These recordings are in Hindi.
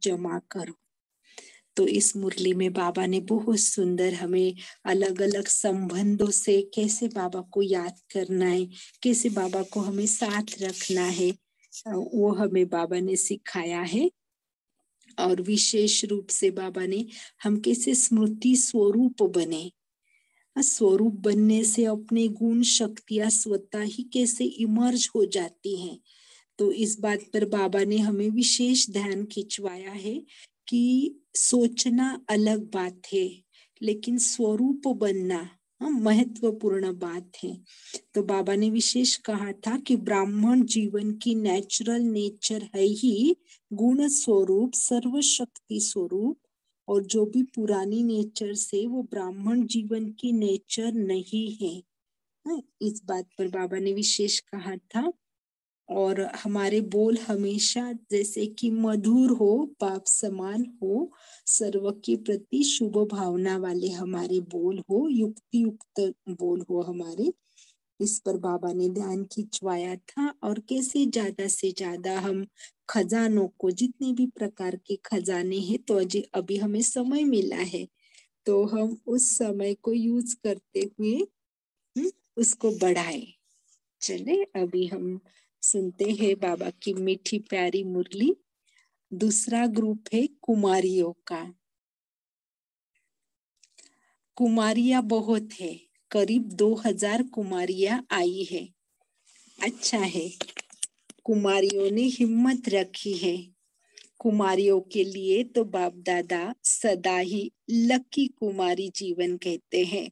जमा करो। तो इस मुरली में बाबा ने बहुत सुंदर हमें अलग अलग संबंधों से कैसे बाबा को याद करना है, कैसे बाबा को हमें साथ रखना है, वो हमें बाबा ने सिखाया है। और विशेष रूप से बाबा ने हम कैसे स्मृति स्वरूप बने। स्वरूप बनने से अपने गुण शक्तियां स्वतः ही कैसे इमर्ज हो जाती हैं। तो इस बात पर बाबा ने हमें विशेष ध्यान खिंचवाया है कि सोचना अलग बात है, लेकिन स्वरूप बनना महत्वपूर्ण बात है। तो बाबा ने विशेष कहा था कि ब्राह्मण जीवन की नेचुरल नेचर है ही गुण स्वरूप, सर्वशक्ति स्वरूप, और जो भी पुरानी नेचर से वो ब्राह्मण जीवन की नेचर नहीं है। इस बात पर बाबा ने विशेष कहा था। और हमारे बोल हमेशा जैसे कि मधुर हो, पाप समान हो, सर्व के प्रति शुभ भावना वाले हमारे बोल हो, युक्ति युक्त बोल हो हमारे। इस पर बाबा ने ध्यान खिंचवाया था। और कैसे ज्यादा से ज्यादा हम खजानों को, जितने भी प्रकार के खजाने हैं, तो अभी हमें समय मिला है तो हम उस समय को यूज करते हुए उसको बढ़ाए। चले अभी हम सुनते हैं बाबा की मीठी प्यारी मुरली। दूसरा ग्रुप है कुमारियों का। कुमारियां बहुत है, करीब 2000 कुमारियां आई है। अच्छा है, कुमारियों ने हिम्मत रखी है। कुमारियों के लिए तो बाप दादा सदा ही लकी कुमारी जीवन कहते हैं।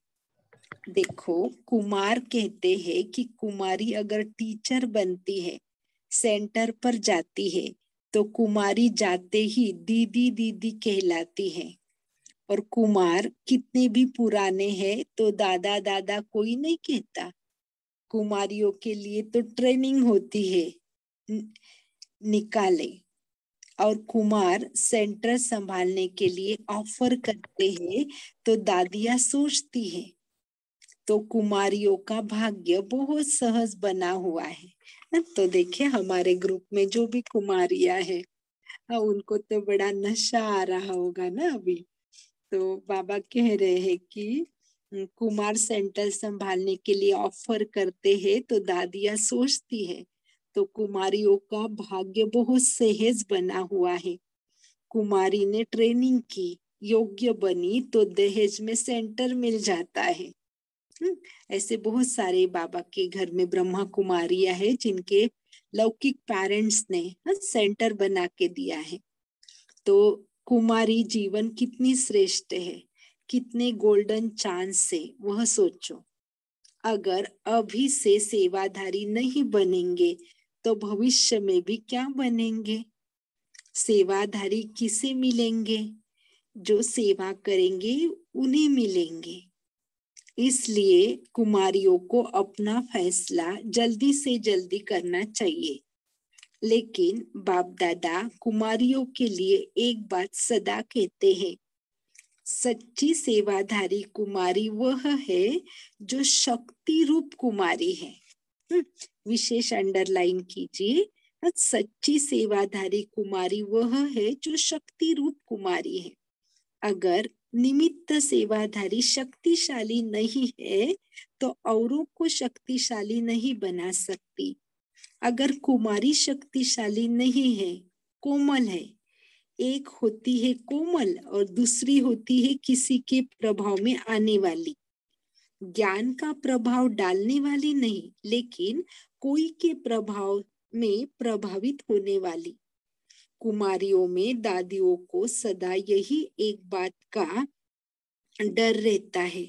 देखो, कुमार कहते हैं कि कुमारी अगर टीचर बनती है, सेंटर पर जाती है, तो कुमारी जाते ही दीदी दीदी कहलाती है। और कुमार कितने भी पुराने हैं तो दादा दादा कोई नहीं कहता। कुमारियों के लिए तो ट्रेनिंग होती है निकाले। और कुमार सेंटर संभालने के लिए ऑफर करते हैं तो दादियां सोचती है। तो कुमारियों का भाग्य बहुत सहज बना हुआ है। तो देखिए हमारे ग्रुप में जो भी कुमारियां है, उनको तो बड़ा नशा आ रहा होगा ना अभी। तो बाबा कह रहे हैं कि कुमार सेंटर संभालने के लिए ऑफर करते हैं तो दादियां सोचती है। तो कुमारियों का भाग्य बहुत सहज बना हुआ है। कुमारी ने ट्रेनिंग की, योग्य बनी तो दहेज में सेंटर मिल जाता है। ऐसे बहुत सारे बाबा के घर में ब्रह्मा कुमारियां है जिनके लौकिक पेरेंट्स ने सेंटर बना के दिया है। तो कुमारी जीवन कितनी श्रेष्ठ है, कितने गोल्डन चांस से, वह सोचो। अगर अभी से सेवाधारी नहीं बनेंगे तो भविष्य में भी क्या बनेंगे। सेवाधारी किसे मिलेंगे, जो सेवा करेंगे उन्हें मिलेंगे। इसलिए कुमारियों को अपना फैसला जल्दी से जल्दी करना चाहिए। लेकिन बाप दादा कुमारियों के लिए एक बात सदा कहते हैं, सच्ची सेवाधारी कुमारी वह है जो शक्ति रूप कुमारी है। विशेष अंडरलाइन कीजिए, सच्ची सेवाधारी कुमारी वह है जो शक्ति रूप कुमारी है। अगर निमित्त सेवाधारी शक्तिशाली नहीं है तो औरों को शक्तिशाली नहीं बना सकती। अगर कुमारी शक्तिशाली नहीं है, कोमल है, एक होती है कोमल और दूसरी होती है किसी के प्रभाव में आने वाली, ज्ञान का प्रभाव डालने वाली नहीं, लेकिन कोई के प्रभाव में प्रभावित होने वाली। कुमारियों में दादियों को सदा यही एक बात का डर रहता है,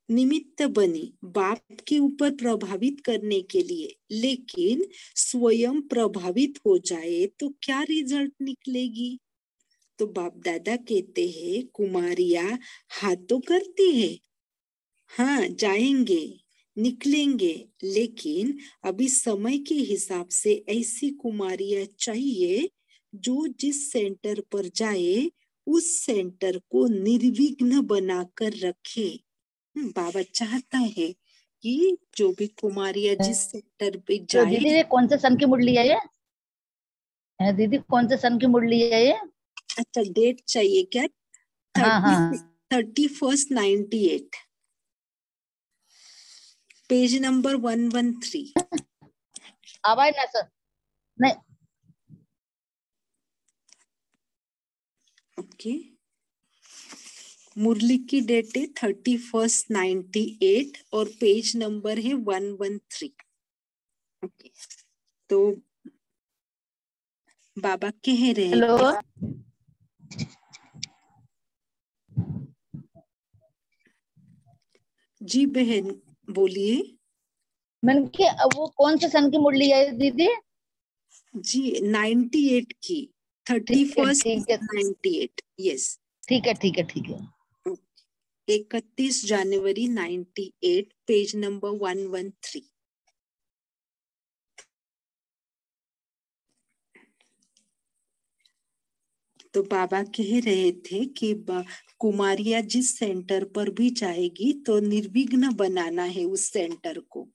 निमित्त बनी बाप के ऊपर प्रभावित करने के लिए, लेकिन स्वयं प्रभावित हो जाए तो क्या रिजल्ट निकलेगी। तो बाप दादा कहते हैं कुमारियां हाँ तो करती है, हाँ जाएंगे, निकलेंगे, लेकिन अभी समय के हिसाब से ऐसी कुमारियां चाहिए जो जिस सेंटर पर जाए उस सेंटर को निर्विघ्न बनाकर रखे। बाबा चाहता है कि जो भी कुमारियां जिस सेंटर पे तो जाए। दीदी ये कौन से सन की मुरली है ये? दीदी कौन से सन की मुरली है ये? अच्छा, डेट चाहिए क्या? हाँ हाँ 31/98, पेज नंबर 113। आवाज ना सर, नहीं ओके, मुरली की डेट है 31/98 और पेज नंबर है 113। ओके, तो बाबा कह रहे हैं हेलो। जी बहन बोलिए। मैंने कि वो कौन से सन की मुरली है दीदी? जी 98 की, थर्टी ठीक है फर्स्ट ठीक है 98, यस। ठीक है ठीक है ठीक है। 31 जनवरी 98, पेज नंबर 113। तो बाबा कह रहे थे कि कुमारिया जिस सेंटर पर भी जाएगी तो निर्विघ्न बनाना है उस सेंटर को।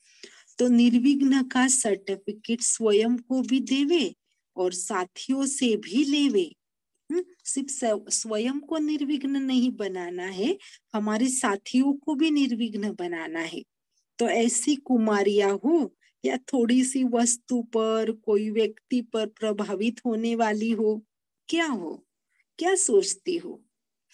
तो निर्विघ्न का सर्टिफिकेट स्वयं को भी देवे और साथियों से भी लेवे। सिर्फ स्वयं को निर्विघ्न नहीं बनाना है, हमारे साथियों को भी निर्विघ्न बनाना है। तो ऐसी कुमारियां हो या थोड़ी सी वस्तु पर, कोई व्यक्ति पर प्रभावित होने वाली हो, क्या हो, क्या सोचती हो?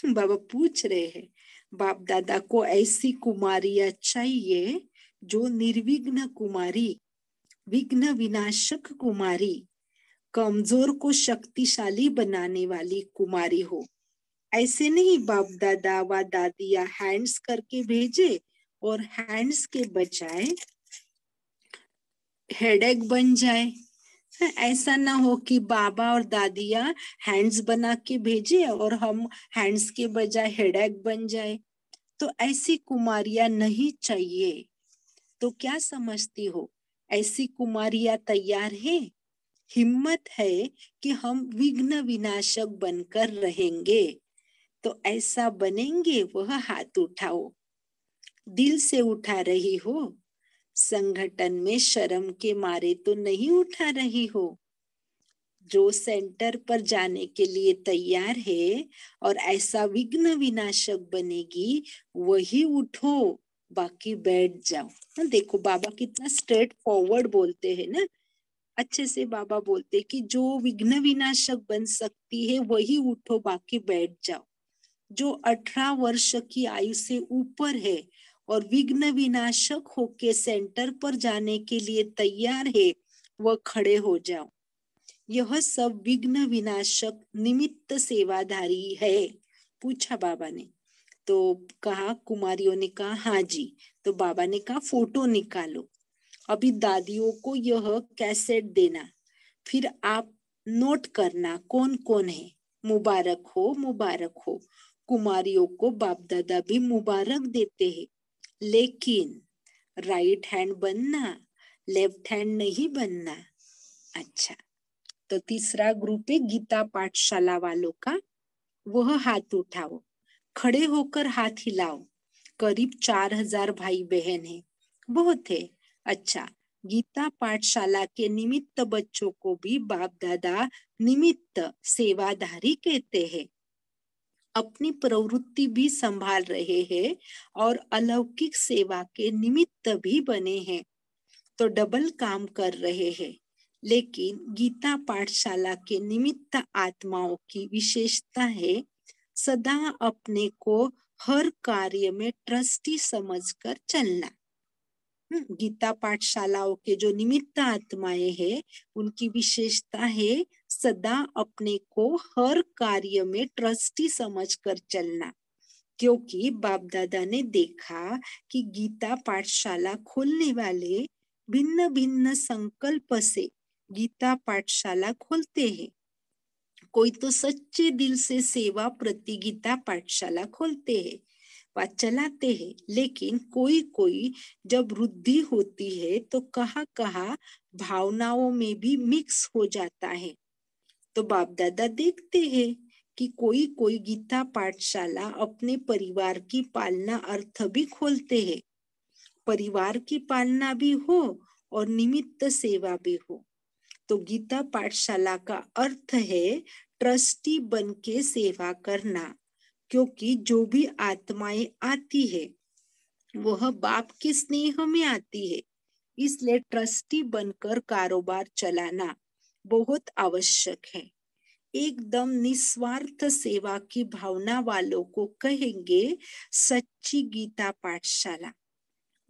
बाबा पूछ रहे हैं, बाप दादा को ऐसी कुमारियां चाहिए जो निर्विघ्न कुमारी, विघ्न विनाशक कुमारी, कमजोर को शक्तिशाली बनाने वाली कुमारी हो। ऐसे नहीं बाप दादा व दादिया हैंड्स करके भेजे और हैंड्स के बजाय हेडेक बन जाए। ऐसा ना हो कि बाबा और दादिया हैंड्स बना के भेजे और हम हैंड्स के बजाय हेडेक बन जाए। तो ऐसी कुमारियां नहीं चाहिए। तो क्या समझती हो, ऐसी कुमारियां तैयार है? हिम्मत है कि हम विघ्न विनाशक बनकर रहेंगे। तो ऐसा बनेंगे, वह हाथ उठाओ। दिल से उठा रही हो, संगठन में शर्म के मारे तो नहीं उठा रही हो। जो सेंटर पर जाने के लिए तैयार है और ऐसा विघ्न विनाशक बनेगी, वही उठो, बाकी बैठ जाओ। देखो बाबा कितना स्ट्रेट फॉरवर्ड बोलते हैं ना। अच्छे से बाबा बोलते कि जो विघ्न विनाशक बन सकती है वही उठो, बाकी बैठ जाओ। जो 18 वर्ष की आयु से ऊपर है और विघ्न विनाशक होके सेंटर पर जाने के लिए तैयार है, वह खड़े हो जाओ। यह सब विघ्न विनाशक निमित्त सेवाधारी है। पूछा बाबा ने, तो कहा, कुमारियों ने कहा हाँ जी। तो बाबा ने कहा फोटो निकालो, अभी दादियों को यह कैसेट देना, फिर आप नोट करना कौन कौन है। मुबारक हो, मुबारक हो। कुमारियों को बाप दादा भी मुबारक देते हैं, लेकिन राइट हैंड बनना, लेफ्ट हैंड नहीं बनना। अच्छा, तो तीसरा ग्रुप है गीता पाठशाला वालों का। वह हाथ उठाओ, खड़े होकर हाथ हिलाओ। करीब 4000 भाई बहन हैं, बहुत है। अच्छा, गीता पाठशाला के निमित्त बच्चों को भी बाप दादा निमित्त सेवाधारी कहते हैं। अपनी प्रवृत्ति भी संभाल रहे हैं और अलौकिक सेवा के निमित्त भी बने हैं। तो डबल काम कर रहे हैं। लेकिन गीता पाठशाला के निमित्त आत्माओं की विशेषता है सदा अपने को हर कार्य में ट्रस्टी समझकर चलना। गीता पाठशालाओं के जो निमित्त आत्माएं हैं, उनकी विशेषता है सदा अपने को हर कार्य में ट्रस्टी समझकर चलना। क्योंकि बाप दादा ने देखा कि गीता पाठशाला खोलने वाले भिन्न भिन्न संकल्प से गीता पाठशाला खोलते हैं। कोई तो सच्चे दिल से सेवा प्रति गीता पाठशाला खोलते हैं व चलाते हैं, लेकिन कोई कोई जब वृद्धि होती है तो कहाँ कहाँ भावनाओं में भी मिक्स हो जाता है। तो बाप दादा देखते हैं कि कोई कोई गीता पाठशाला अपने परिवार की पालना अर्थ भी खोलते हैं, परिवार की पालना भी हो और निमित्त सेवा भी हो। तो गीता पाठशाला का अर्थ है ट्रस्टी बन के सेवा करना, क्योंकि जो भी आत्माएं आती है वह बाप के स्नेह में आती है, इसलिए ट्रस्टी बनकर कारोबार चलाना बहुत आवश्यक है। एकदम निस्वार्थ सेवा की भावना वालों को कहेंगे सच्ची गीता पाठशाला।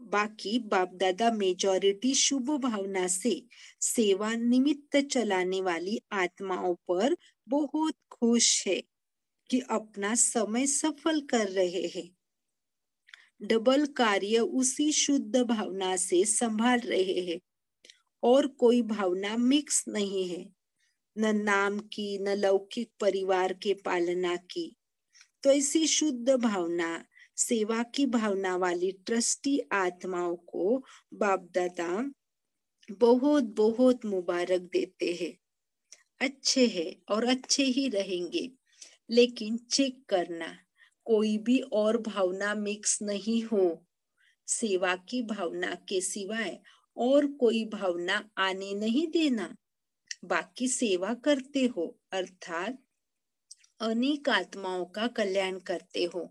बाकी बाप दादा मेजॉरिटी शुभ भावना से सेवा निमित्त चलाने वाली आत्माओं पर बहुत खुश है कि अपना समय सफल कर रहे हैं। डबल कार्य उसी शुद्ध भावना से संभाल रहे हैं और कोई भावना मिक्स नहीं है, न नाम की न लौकिक परिवार के पालना की। तो ऐसी शुद्ध भावना सेवा की भावना वाली ट्रस्टी आत्माओं को बाप दादा बहुत बहुत मुबारक देते हैं। अच्छे हैं और अच्छे ही रहेंगे, लेकिन चेक करना कोई भी और भावना मिक्स नहीं हो। सेवा की भावना के सिवाय और कोई भावना आने नहीं देना। बाकी सेवा करते हो अर्थात अनेक आत्माओं का कल्याण करते हो।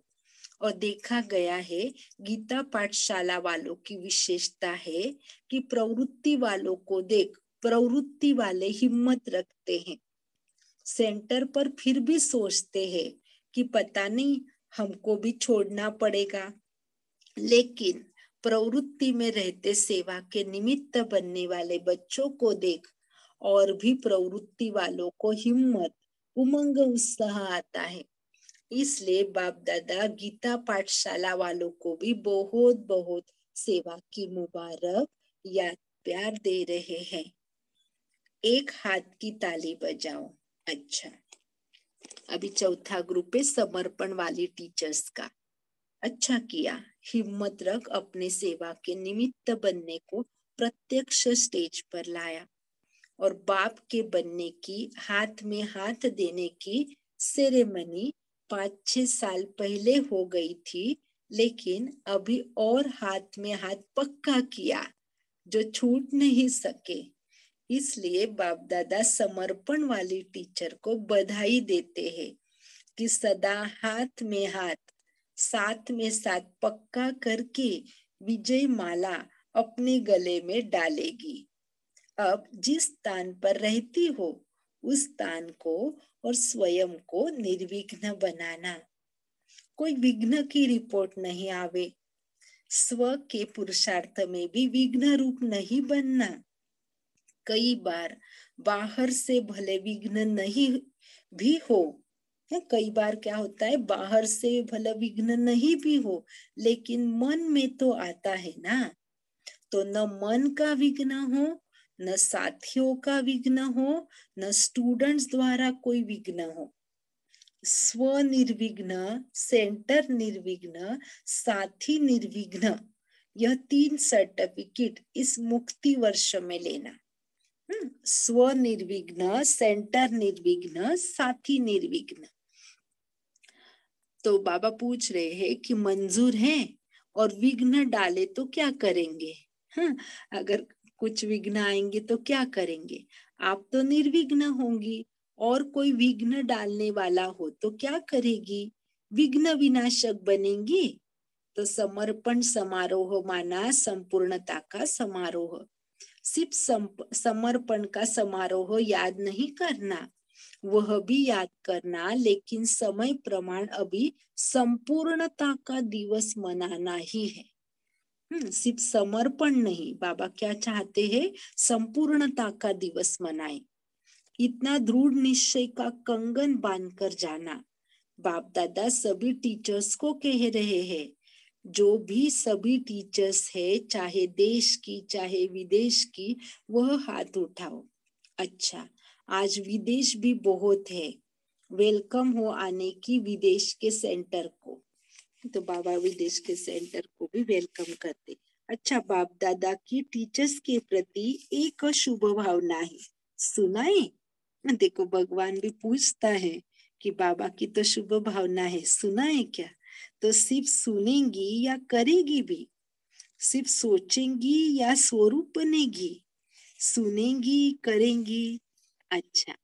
और देखा गया है गीता पाठशाला वालों की विशेषता है कि प्रवृत्ति वालों को देख प्रवृत्ति वाले हिम्मत रखते हैं। सेंटर पर फिर भी सोचते हैं कि पता नहीं हमको भी छोड़ना पड़ेगा, लेकिन प्रवृत्ति में रहते सेवा के निमित्त बनने वाले बच्चों को देख और भी प्रवृत्ति वालों को हिम्मत उमंग उत्साह आता है। इसलिए बाप दादा गीता पाठशाला वालों को भी बहुत बहुत सेवा की मुबारक याद प्यार दे रहे हैं। एक हाथ की ताली बजाओ। अच्छा, अभी चौथा ग्रुप है समर्पण वाली टीचर्स का। अच्छा किया, हिम्मत रख अपने सेवा के निमित्त बनने को प्रत्यक्ष स्टेज पर लाया और बाप के बनने की हाथ में हाथ देने की सेरेमनी 5-6 साल पहले हो गई थी, लेकिन अभी और हाथ में हाथ पक्का किया जो छूट नहीं सके। इसलिए बाप दादा समर्पण वाली टीचर को बधाई देते हैं कि सदा हाथ में हाथ साथ में साथ पक्का करके विजय माला अपने गले में डालेगी। अब जिस स्थान पर रहती हो उस स्थान को और स्वयं को निर्विघ्न बनाना, कोई विघ्न की रिपोर्ट नहीं आवे। स्व के पुरुषार्थ में भी विघ्न रूप नहीं बनना। कई बार बाहर से भले विघ्न नहीं भी हो, कई बार क्या होता है बाहर से भले विघ्न नहीं भी हो, लेकिन मन में तो आता है ना। तो न मन का विघ्न हो, न साथियों का विघ्न हो, न स्टूडेंट्स द्वारा कोई विघ्न हो। स्व निर्विघ्न, सेंटर निर्विघ्न, साथी निर्विघ्न, यह 3 सर्टिफिकेट इस मुक्ति वर्ष में लेना। स्व निर्विघ्न, सेंटर निर्विघ्न, साथी निर्विघ्न। तो बाबा पूछ रहे हैं कि मंजूर है और विघ्न डाले तो क्या करेंगे? अगर कुछ विघ्न आएंगे तो क्या करेंगे? आप तो निर्विघ्न होंगी और कोई विघ्न डालने वाला हो तो क्या करेगी? विघ्न विनाशक बनेंगी। तो समर्पण समारोह माना संपूर्णता का समारोह। सिर्फ समर्पण का समारोह याद नहीं करना, वह भी याद करना, लेकिन समय प्रमाण अभी संपूर्णता का दिवस मनाना ही है। सिर्फ समर्पण नहीं, बाबा क्या चाहते हैं? संपूर्णता का दिवस मनाए। इतना दृढ़ निश्चय का कंगन बांधकर जाना। बाप दादा सभी टीचर्स को कह रहे हैं, जो भी सभी टीचर्स है, चाहे देश की चाहे विदेश की, वह हाथ उठाओ। अच्छा, आज विदेश भी बहुत है, वेलकम हो आने की विदेश के सेंटर को। तो बाबा विदेश के सेंटर को भी वेलकम करते। अच्छा, बाप दादा की टीचर्स के प्रति एक शुभ भावना है, सुनाए। देखो भगवान भी पूछता है कि बाबा की तो शुभ भावना है, सुनाए क्या? तो सिर्फ सुनेंगी या करेगी भी? सिर्फ सोचेंगी या स्वरूप बनेगी? सुनेंगी, करेंगी? अच्छा,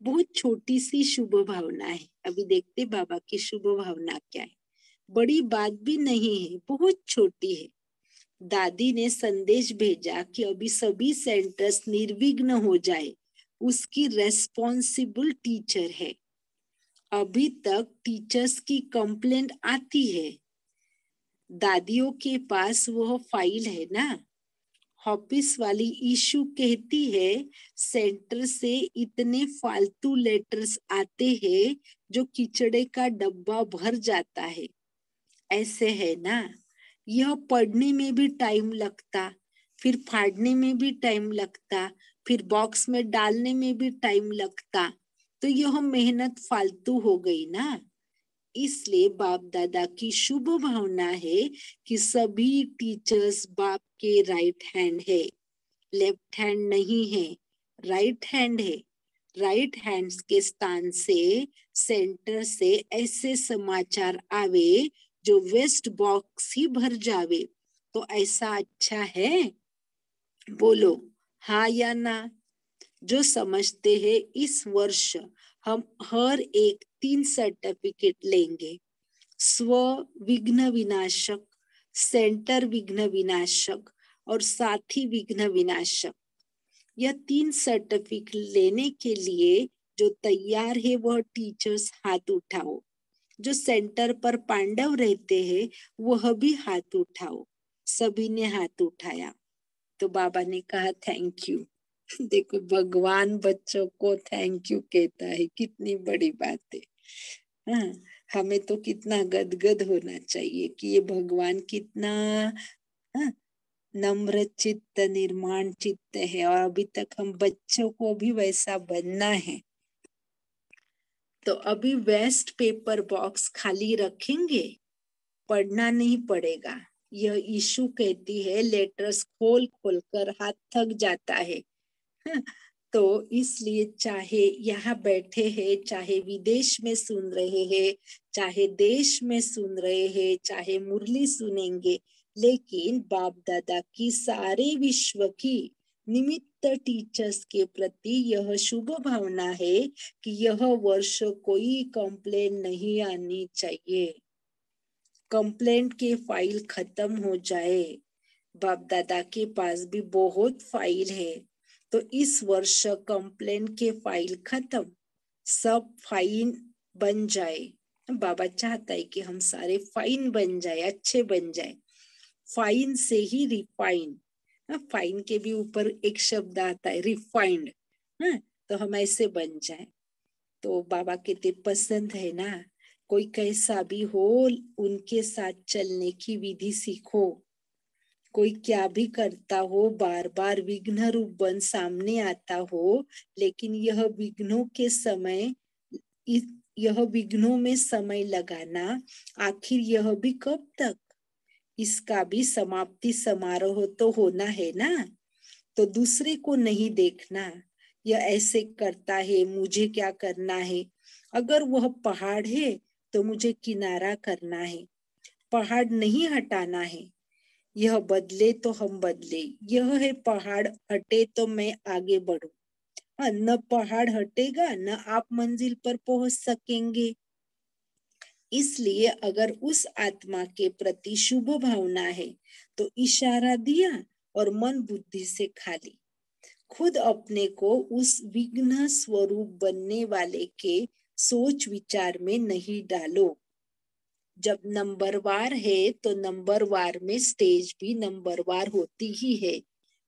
बहुत छोटी सी शुभ भावना है। अभी देखते बाबा की शुभ भावना क्या है। बड़ी बात भी नहीं है, बहुत छोटी है। दादी ने संदेश भेजा कि अभी सभी सेंटर्स निर्विघ्न हो जाए, उसकी रेस्पॉन्सिबल टीचर है। अभी तक टीचर्स की कंप्लेंट आती है। दादियों के पास वह फाइल है ना। ऑफिस वाली इशू कहती है सेंटर से इतने फालतू लेटर्स आते हैं जो किचड़े का डब्बा भर जाता है। ऐसे है ना, यह पढ़ने में भी टाइम लगता, फिर फाड़ने में भी टाइम लगता, फिर बॉक्स में डालने में भी टाइम लगता, तो यह मेहनत फालतू हो गई ना। इसलिए बाप दादा की शुभ भावना है कि सभी टीचर्स बाप के राइट हैंड है, लेफ्ट हैंड नहीं है, राइट हैंड है। राइट हैंड्स के स्थान से सेंटर से ऐसे समाचार आवे जो वेस्ट बॉक्स ही भर जावे, तो ऐसा अच्छा है? बोलो हाँ या ना। जो समझते हैं इस वर्ष हम हर एक 3 सर्टिफिकेट लेंगे। स्व विघ्न विनाशक, सेंटर विघ्न विनाशक और साथी विघ्न विनाशक। यह 3 सर्टिफिकेट लेने के लिए जो तैयार है वह टीचर्स हाथ उठाओ। जो सेंटर पर पांडव रहते हैं वह भी हाथ उठाओ। सभी ने हाथ उठाया तो बाबा ने कहा थैंक यू। देखो भगवान बच्चों को थैंक यू कहता है, कितनी बड़ी बात है। हाँ, हमें तो कितना गदगद होना चाहिए कि ये भगवान कितना हाँ, नम्र चित्त निर्माण चित्त है, और अभी तक हम बच्चों को भी वैसा बनना है। तो अभी वेस्ट पेपर बॉक्स खाली रखेंगे, पढ़ना नहीं पड़ेगा। यह इशू कहती है लेटर्स खोल खोल कर हाथ थक जाता है। हाँ, तो इसलिए चाहे यहाँ बैठे हैं, चाहे विदेश में सुन रहे हैं, चाहे देश में सुन रहे हैं, चाहे मुरली सुनेंगे, लेकिन बाप दादा की सारे विश्व की निमित्त टीचर्स के प्रति यह शुभ भावना है कि यह वर्ष कोई कंप्लेन नहीं आनी चाहिए। कंप्लेंट के फाइल खत्म हो जाए। बाप दादा के पास भी बहुत फाइल है, तो इस वर्ष कंप्लेंट के फाइल खत्म, सब फाइन बन जाए। बाबा चाहता है कि हम सारे फाइन बन जाए, अच्छे बन जाए। फाइन से ही रिफाइन, फाइन के भी ऊपर एक शब्द आता है रिफाइंड। तो हम ऐसे बन जाए। तो बाबा कहते पसंद है ना, कोई कैसा भी हो उनके साथ चलने की विधि सीखो। कोई क्या भी करता हो, बार बार विघ्न रूप बन सामने आता हो, लेकिन यह विघ्नों के समय, यह विघ्नों में समय लगाना, आखिर यह भी कब तक? इसका भी समाप्ति समारोह तो होना है ना। तो दूसरे को नहीं देखना, यह ऐसे करता है मुझे क्या करना है। अगर वह पहाड़ है तो मुझे किनारा करना है, पहाड़ नहीं हटाना है। यह बदले तो हम बदले, यह है पहाड़ हटे तो मैं आगे बढ़ूं। न पहाड़ हटेगा न आप मंजिल पर पहुंच सकेंगे। इसलिए अगर उस आत्मा के प्रति शुभ भावना है तो इशारा दिया और मन बुद्धि से खाली। खुद अपने को उस विघ्न स्वरूप बनने वाले के सोच विचार में नहीं डालो। जब नंबरवार है तो नंबरवार में स्टेज भी नंबरवार होती ही है,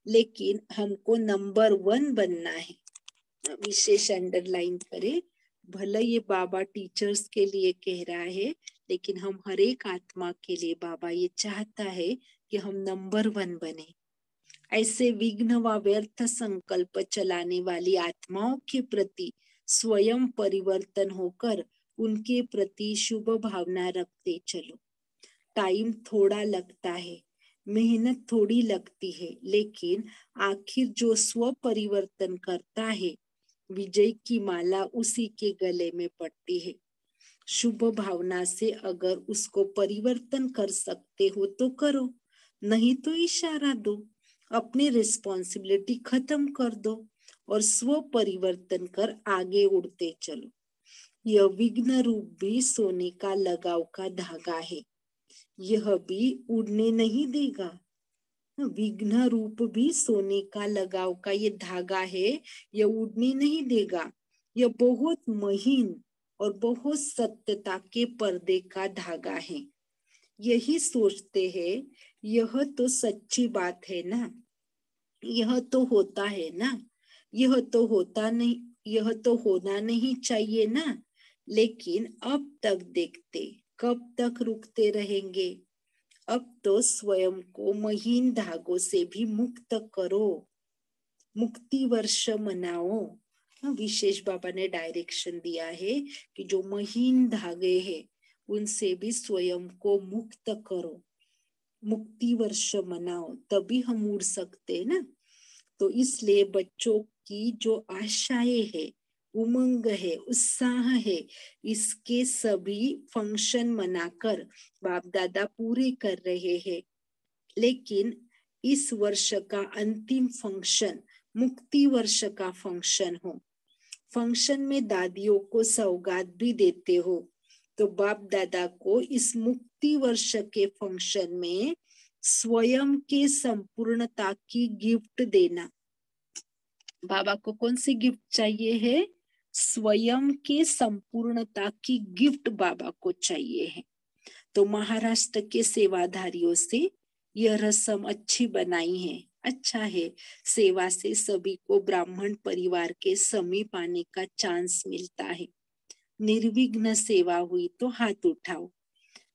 लेकिन हमको नंबर 1 बनना है। विशेष अंडरलाइन करे, भले ये बाबा टीचर्स के लिए कह रहा है, लेकिन हम हर एक आत्मा के लिए बाबा ये चाहता है कि हम नंबर 1 बने। ऐसे विघ्न व व्यर्थ संकल्प चलाने वाली आत्माओं के प्रति स्वयं परिवर्तन होकर उनके प्रति शुभ भावना रखते चलो। टाइम थोड़ा लगता है, मेहनत थोड़ी लगती है, लेकिन आखिर जो स्व परिवर्तन करता है विजय की माला उसी के गले में पड़ती है। शुभ भावना से अगर उसको परिवर्तन कर सकते हो तो करो, नहीं तो इशारा दो, अपनी रिस्पॉन्सिबिलिटी खत्म कर दो और स्व परिवर्तन कर आगे उड़ते चलो। यह विघ्न रूप भी सोने का लगाव का धागा है, यह भी उड़ने नहीं देगा। विघ्न रूप भी सोने का लगाव का ये धागा है, यह उड़ने नहीं देगा। यह बहुत महीन और बहुत सत्यता के पर्दे का धागा है। यही सोचते हैं, यह तो सच्ची बात है ना, यह तो होता है ना, यह तो होता नहीं, यह तो होना नहीं चाहिए ना। लेकिन अब तक देखते, कब तक रुकते रहेंगे? अब तो स्वयं को महीन धागों से भी मुक्त करो, मुक्ति वर्ष मनाओ। विशेष बाबा ने डायरेक्शन दिया है कि जो महीन धागे हैं उनसे भी स्वयं को मुक्त करो, मुक्ति वर्ष मनाओ, तभी हम उड़ सकते हैं ना। तो इसलिए बच्चों की जो आशाएं है, उमंग है, उत्साह है, इसके सभी फंक्शन मनाकर बाप दादा पूरे कर रहे हैं। लेकिन इस वर्ष का अंतिम फंक्शन मुक्ति वर्ष का फंक्शन हो। फंक्शन में दादियों को सौगात भी देते हो, तो बाप दादा को इस मुक्ति वर्ष के फंक्शन में स्वयं के संपूर्णता की गिफ्ट देना। बाबा को कौन सी गिफ्ट चाहिए है? स्वयं के संपूर्णता की गिफ्ट बाबा को चाहिए है। तो महाराष्ट्र के सेवाधारियों से यह रस्म अच्छी बनाई है, अच्छा है। सेवा से सभी को ब्राह्मण परिवार के समीप आने का चांस मिलता है। निर्विघ्न सेवा हुई तो हाथ उठाओ।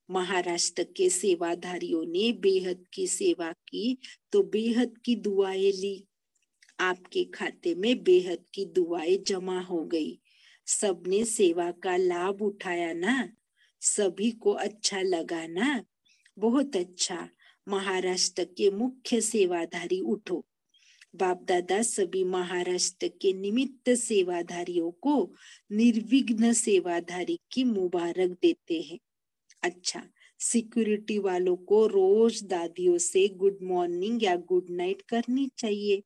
महाराष्ट्र के सेवाधारियों ने बेहद की सेवा की तो बेहद की दुआएं ली। आपके खाते में बेहद की दुआएं जमा हो गई। सबने सेवा का लाभ उठाया ना, सभी को अच्छा लगा ना, बहुत अच्छा। महाराष्ट्र के मुख्य सेवाधारी उठो। बाप दादा सभी महाराष्ट्र के निमित्त सेवाधारियों को निर्विघ्न सेवाधारी की मुबारक देते हैं। अच्छा, सिक्योरिटी वालों को रोज दादियों से गुड मॉर्निंग या गुड नाइट करनी चाहिए,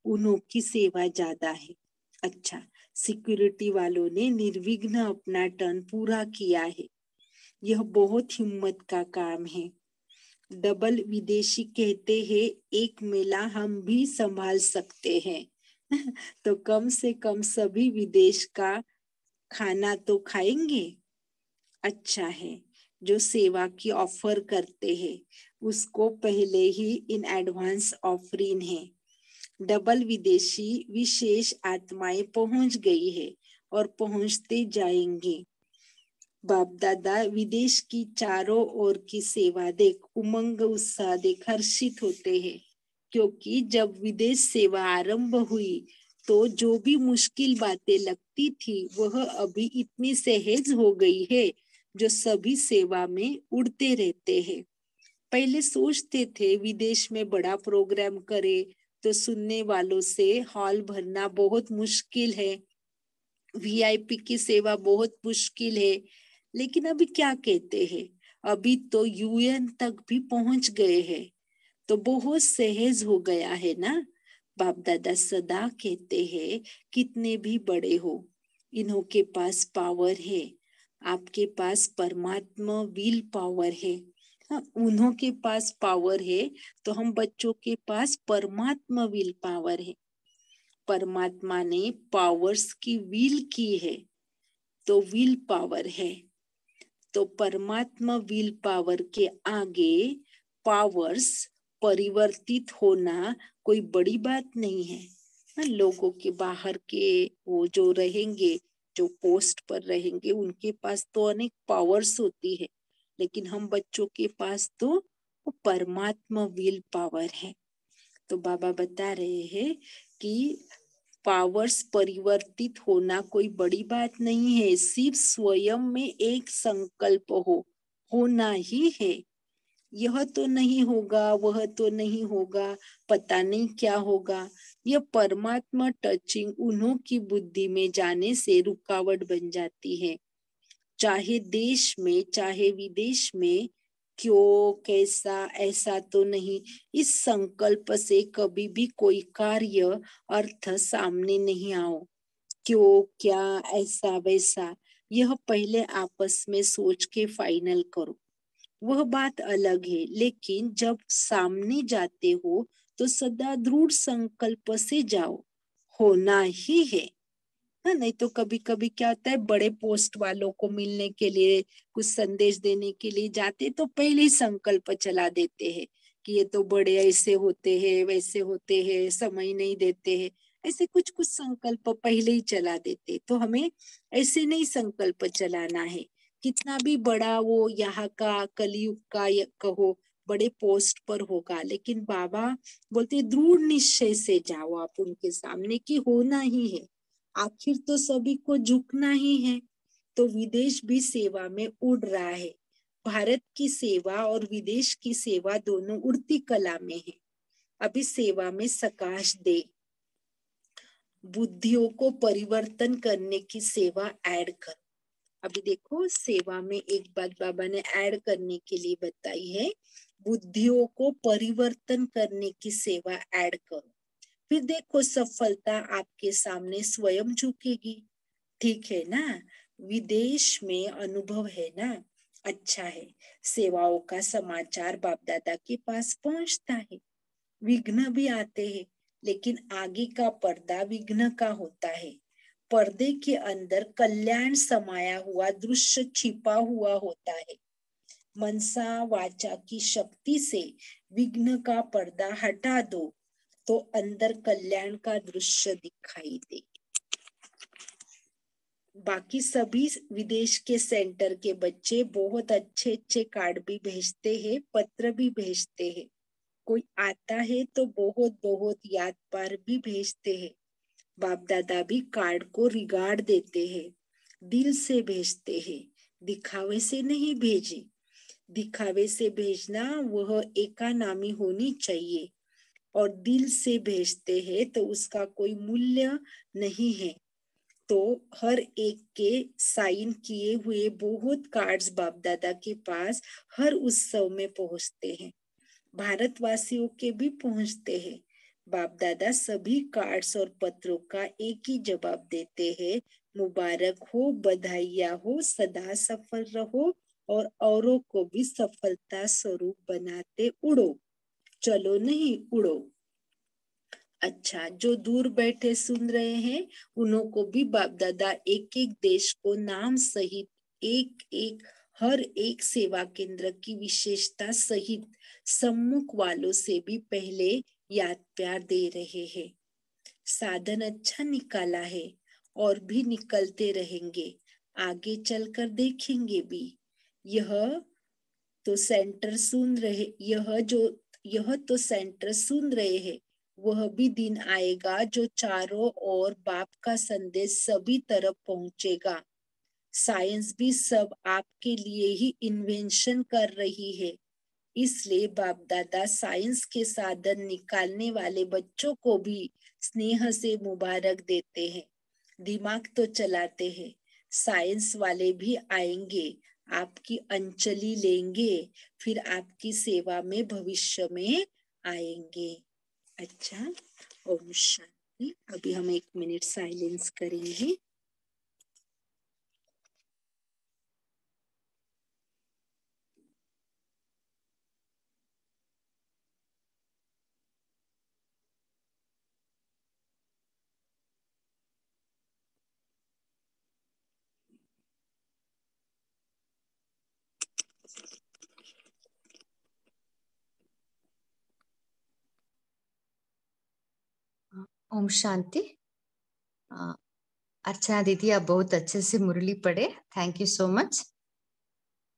उन्हों की सेवा ज्यादा है। अच्छा, सिक्योरिटी वालों ने निर्विघ्न अपना टर्न पूरा किया है, यह बहुत हिम्मत का काम है। डबल विदेशी कहते हैं एक मेला हम भी संभाल सकते हैं तो कम से कम सभी विदेश का खाना तो खाएंगे। अच्छा है, जो सेवा की ऑफर करते हैं उसको पहले ही इन एडवांस ऑफरिंग है। डबल विदेशी विशेष आत्माएं पहुंच गई है और पहुंचते जाएंगे। बाप दादा विदेश की चारों ओर की सेवा देख उमंग उत्साह देख हर्षित होते हैं, क्योंकि जब विदेश सेवा आरंभ हुई तो जो भी मुश्किल बातें लगती थी वह अभी इतनी सहज हो गई है जो सभी सेवा में उड़ते रहते हैं। पहले सोचते थे विदेश में बड़ा प्रोग्राम करे तो सुनने वालों से हॉल भरना बहुत मुश्किल है, वीआईपी की सेवा बहुत मुश्किल है। लेकिन अभी क्या कहते हैं, अभी तो यूएन तक भी पहुंच गए हैं, तो बहुत सहज हो गया है ना। बाप दादा सदा कहते हैं कितने भी बड़े हो, इन्हों के पास पावर है। आपके पास परमात्मा विल पावर है। हाँ, उन्हों के पास पावर है तो हम बच्चों के पास परमात्मा विल पावर है। परमात्मा ने पावर्स की विल की है तो विल पावर है, तो परमात्मा विल पावर के आगे पावर्स परिवर्तित होना कोई बड़ी बात नहीं है। लोगों के बाहर के वो जो रहेंगे, जो पोस्ट पर रहेंगे, उनके पास तो अनेक पावर्स होती है, लेकिन हम बच्चों के पास तो परमात्मा विल पावर है। तो बाबा बता रहे हैं कि पावर्स परिवर्तित होना कोई बड़ी बात नहीं है, सिर्फ स्वयं में एक संकल्प होना ही है। यह तो नहीं होगा, वह तो नहीं होगा, पता नहीं क्या होगा, यह परमात्मा टचिंग उन्हों की बुद्धि में जाने से रुकावट बन जाती है। चाहे देश में चाहे विदेश में क्यों, कैसा, ऐसा तो नहीं। इस संकल्प से कभी भी कोई कार्य अर्थ सामने नहीं आओ। क्यों, क्या, ऐसा, वैसा, यह पहले आपस में सोच के फाइनल करो। वह बात अलग है, लेकिन जब सामने जाते हो तो सदा दृढ़ संकल्प से जाओ, होना ही है। हाँ, नहीं तो कभी कभी क्या होता है, बड़े पोस्ट वालों को मिलने के लिए, कुछ संदेश देने के लिए जाते तो पहले ही संकल्प चला देते हैं कि ये तो बड़े ऐसे होते हैं, वैसे होते हैं, समय नहीं देते हैं। ऐसे कुछ कुछ संकल्प पहले ही चला देते, तो हमें ऐसे नहीं संकल्प चलाना है। कितना भी बड़ा वो यहाँ का कलयुग का कहो बड़े पोस्ट पर होगा, लेकिन बाबा बोलते दृढ़ निश्चय से जाओ आप उनके सामने, कि होना ही है, आखिर तो सभी को झुकना ही है। तो विदेश भी सेवा में उड़ रहा है। भारत की सेवा और विदेश की सेवा दोनों उड़ती कला में है। अभी सेवा में सकाश दे, बुद्धियों को परिवर्तन करने की सेवा ऐड कर। अभी देखो, सेवा में एक बात बाबा ने ऐड करने के लिए बताई है, बुद्धियों को परिवर्तन करने की सेवा ऐड करो। फिर देखो, सफलता आपके सामने स्वयं झुकेगी। ठीक है ना। विदेश में अनुभव है ना, अच्छा है। सेवाओं का समाचार बाप दादा के पास पहुंचता है। विघ्न भी आते हैं, लेकिन आगे का पर्दा विघ्न का होता है। पर्दे के अंदर कल्याण समाया हुआ दृश्य छिपा हुआ होता है। मनसा वाचा की शक्ति से विघ्न का पर्दा हटा दो, तो अंदर कल्याण का दृश्य दिखाई दे। बाकी सभी विदेश के सेंटर के बच्चे बहुत अच्छे अच्छे कार्ड भी भेजते हैं, पत्र भी भेजते हैं। कोई आता है तो बहुत बहुत याद पार भी भेजते हैं। बाप दादा भी कार्ड को रिगार्ड देते हैं, दिल से भेजते हैं, दिखावे से नहीं भेजे। दिखावे से भेजना वह एका नामी होनी चाहिए, और दिल से भेजते हैं तो उसका कोई मूल्य नहीं है। तो हर एक के साइन किए हुए बहुत कार्ड्स बाप दादा के पास हर उत्सव में पहुंचते हैं। भारतवासियों के भी पहुंचते हैं। बाप दादा सभी कार्ड्स और पत्रों का एक ही जवाब देते हैं, मुबारक हो, बधाइयाँ हो, सदा सफल रहो और औरों को भी सफलता स्वरूप बनाते उड़ो। चलो नहीं, उड़ो। अच्छा, जो दूर बैठे सुन रहे हैं, उन्हों को भी बाप दादा एक एक देश को नाम सहित, एक एक हर एक सेवा केंद्र की विशेषता सहित सम्मुख वालों से भी पहले याद प्यार दे रहे हैं। साधन अच्छा निकाला है, और भी निकलते रहेंगे, आगे चलकर देखेंगे भी। यह तो सेंटर सुन रहे यह तो सेंटर सुन रहे हैं। वह भी दिन आएगा जो चारों ओर बाप का संदेश सभी तरफ पहुंचेगा। साइंस भी सब आपके लिए ही इन्वेंशन कर रही है। इसलिए बाप दादा साइंस के साधन निकालने वाले बच्चों को भी स्नेह से मुबारक देते हैं। दिमाग तो चलाते हैं, साइंस वाले भी आएंगे, आपकी अंजलि लेंगे, फिर आपकी सेवा में भविष्य में आएंगे। अच्छा, ओम शांति। अभी हम 1 मिनट साइलेंस करेंगे। ओम शांति। अर्चना दीदी, आप बहुत अच्छे से मुरली पढ़े, थैंक यू सो मच।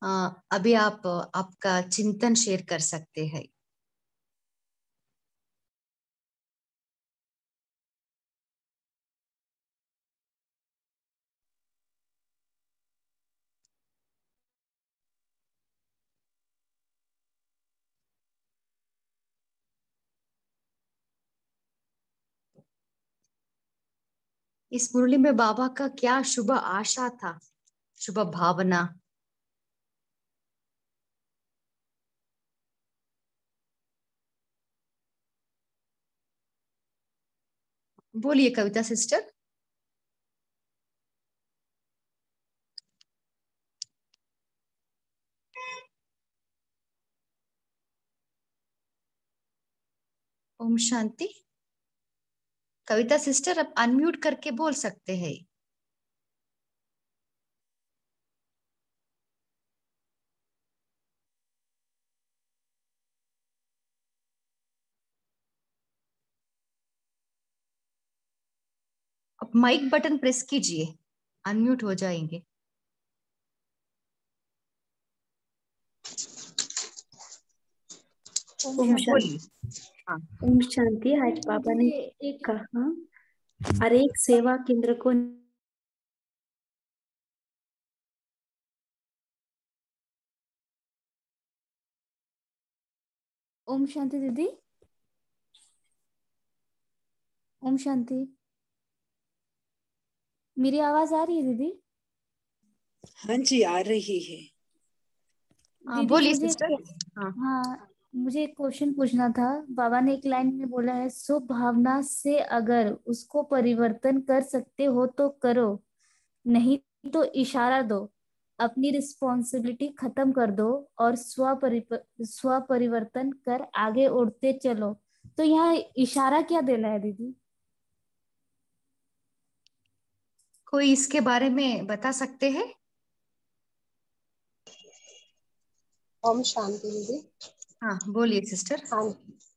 अभी आप आपका चिंतन शेयर कर सकते हैं। इस मुरली में बाबा का क्या शुभ आशा था, शुभ भावना? बोलिए कविता सिस्टर। ओम शांति। कविता सिस्टर अब अनम्यूट करके बोल सकते हैं। अब माइक बटन प्रेस कीजिए, अनम्यूट हो जाएंगे। ओम बोलिए। शांति। हाँ। ओम शांति। आज पापा ने कहा हर एक सेवा केंद्र को ओम शांति दीदी। ओम शांति। मेरी आवाज आ रही है दीदी? हाँ जी, आ रही है। दीदी बोलिए मुझे सिस्टर। हाँ। हाँ, मुझे एक क्वेश्चन पूछना था। बाबा ने एक लाइन में बोला है, स्वभावना से अगर उसको परिवर्तन कर सकते हो तो करो, नहीं तो इशारा दो। अपनी रिस्पॉन्सिबिलिटी खत्म कर दो और स्व परिवर्तन कर आगे उड़ते चलो। तो यहाँ इशारा क्या देना है दीदी? कोई इसके बारे में बता सकते हैं? ओम शांति दीदी। हाँ बोलिए सिस्टर। हाँ,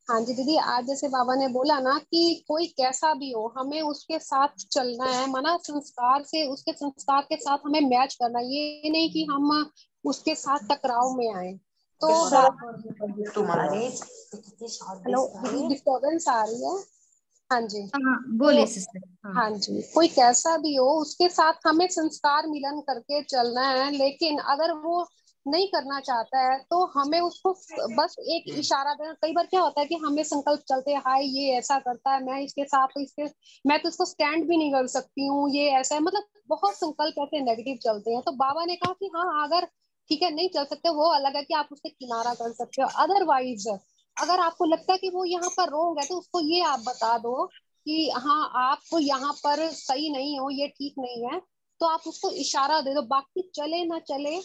हाँ जी दीदी। आज जैसे बाबा ने बोला ना कि कोई कैसा भी हो हमें उसके साथ चलना है, माना संस्कार से उसके संस्कार के साथ हमें मैच करना है। ये नहीं कि हम उसके साथ टकराव में आए। तो तुम्हारे हेलो दीदी, डिस्टर्बेंस आ रही है। हाँ जी। हाँ तो बोलिए सिस्टर। हाँ। हाँ जी, कोई कैसा भी हो उसके साथ हमें संस्कार मिलन करके चलना है। लेकिन अगर वो नहीं करना चाहता है तो हमें उसको बस एक इशारा देना। कई बार क्या होता है कि हमें संकल्प चलते हैं, हाय ये ऐसा करता है, मैं इसके साथ इसके मैं तो इसको स्टैंड भी नहीं कर सकती हूँ, ये ऐसा है। मतलब बहुत संकल्प ऐसे नेगेटिव चलते हैं। तो बाबा ने कहा कि हाँ, अगर ठीक है नहीं चल सकते वो अलग है कि आप उससे किनारा कर सकते हो। अदरवाइज अगर आपको लगता है कि वो यहाँ पर रोंग है तो उसको ये आप बता दो कि हाँ आप यहाँ पर सही नहीं हो, ये ठीक नहीं है। तो आप उसको इशारा दे दो। बाकी चले ना चले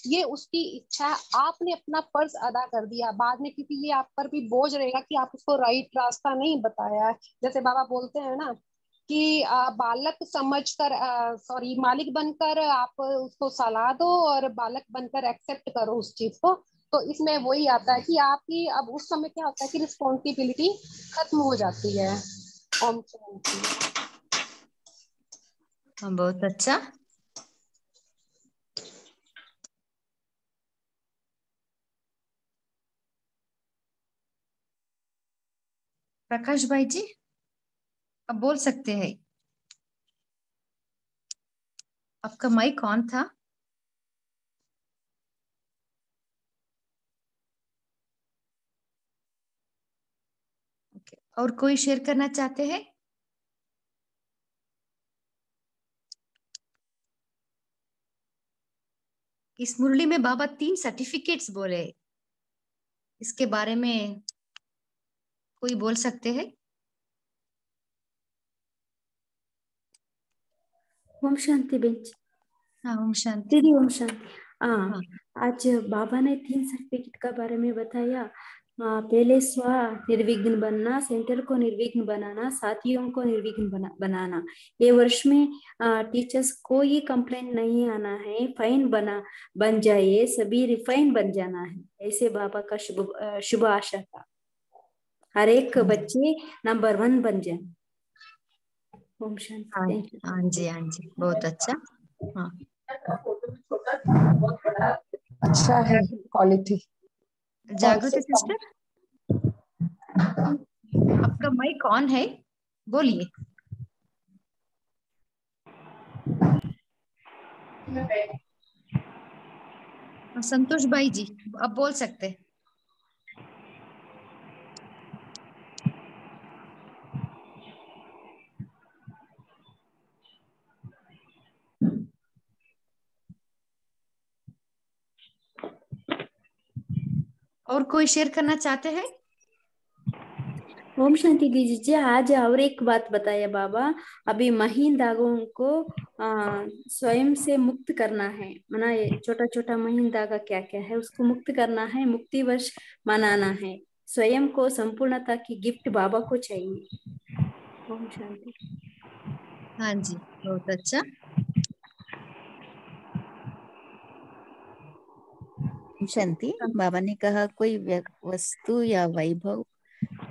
ये उसकी इच्छा है। आपने अपना फर्ज अदा कर दिया। बाद में क्योंकि ये आप पर भी बोझ रहेगा कि आप उसको राइट रास्ता नहीं बताया है। जैसे बाबा बोलते हैं ना कि बालक समझकर, सॉरी, मालिक बनकर आप उसको सलाह दो और बालक बनकर एक्सेप्ट करो उस चीज को। तो इसमें वही आता है कि आपकी अब उस समय क्या होता है कि रिस्पॉन्सिबिलिटी खत्म हो जाती है। ओम शांति। हाँ बहुत अच्छा। प्रकाश भाई जी अब बोल सकते हैं। आपका माइक ऑन था। ओके, और कोई शेयर करना चाहते हैं? इस मुरली में बाबा 3 सर्टिफिकेट्स बोले, इसके बारे में कोई बोल सकते हैं? ओम शांति बेंच। हाँ ओम शांति। दीदी ओम शांति। हाँ, हाँ। आज बाबा ने 3 सर्टिफिकेट का बारे में बताया। पहले स्व निर्विघ्न बनना, सेंटर को निर्विघ्न बनाना, साथियों को निर्विघ्न बनाना। ये वर्ष में टीचर्स को ही कंप्लेंट नहीं आना है, फाइन बन जाए, सभी रिफाइन बन जाना है। ऐसे बाबा का शुभ आशा था। हर एक बच्चे नंबर 1 बन जाए। ओम शांति। हाँ थैंक यू। हाँ जी, हाँ जी, बहुत अच्छा। हाँ अच्छा है क्वालिटी। जागृति सिस्टर, आपका माइक ऑन है, बोलिए। संतोष भाई जी अब बोल सकते हैं। और कोई शेयर करना चाहते हैं? ओम शांति दीजिए। आज और एक बात बताया बाबा, अभी महीन दागों को स्वयं से मुक्त करना है। माना ये छोटा छोटा महीन धागा क्या क्या है उसको मुक्त करना है, मुक्ति वर्ष मनाना है। स्वयं को संपूर्णता की गिफ्ट बाबा को चाहिए। ओम शांति। हाँ जी, बहुत अच्छा। शांति। बाबा ने कहा कोई वस्तु या वैभव